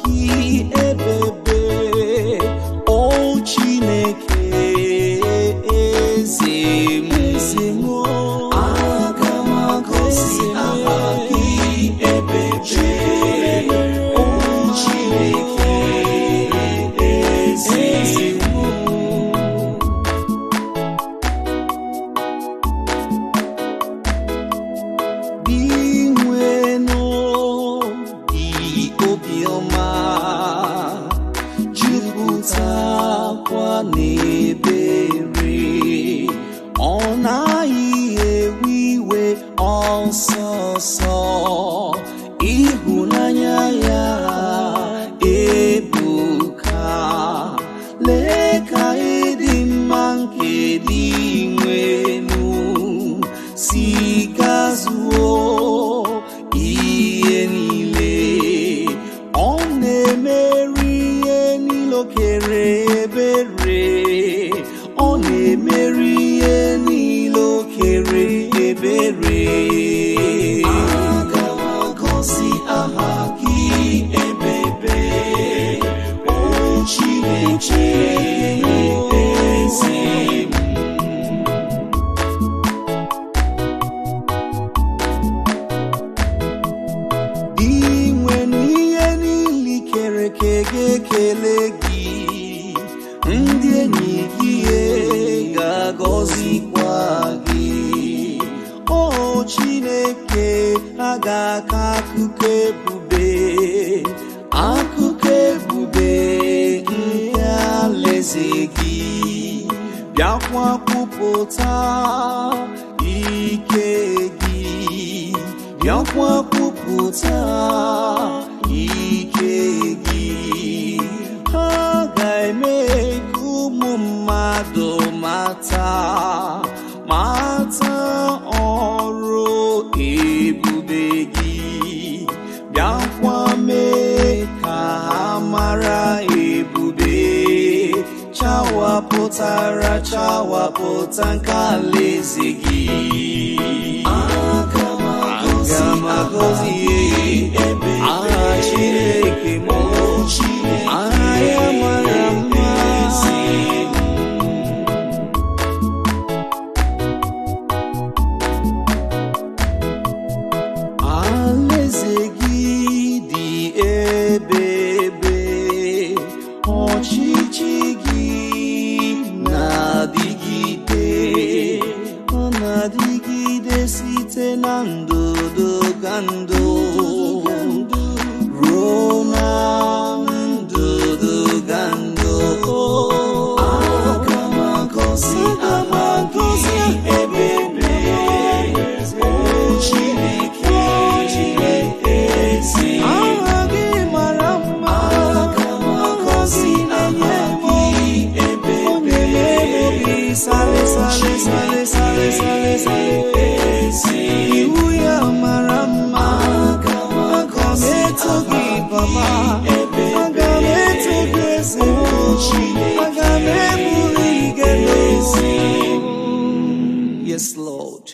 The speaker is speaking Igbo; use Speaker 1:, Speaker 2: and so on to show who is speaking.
Speaker 1: gị ebebe, o Chineke eze m. Aga m agọzi aha gị ebebe, o Chineke eze m. Jupụtakwa n'ebere, ọ naghị ewe iwe ọsọsọ, ịhụnanya ya ebuka. Lee ka ịdị mma nke dị nwenu si gazuo ihe niile. Ọ na-emeri ihe niile o kere ebere, ọ na-emeri ihe niile o kere ebere. Aga m agọzi aha gị ebebe, o Chineke eze m. Ga-ekele gị, ndị enyi gị ga-agọzikwa gị. O Chineke, a ga-aka akụkọ ebube, akụkọ ebube nke alaeze gị, bịakwa kwupụta ike gị, bịakwa kwupụta ike gị. Ha ga-eme ka ụmụ mmadụ mata ọrụ ebube gị, bịakwa mee ka ha mara ebube chawapụta nke alaeze gị. Aga m agọzi ebe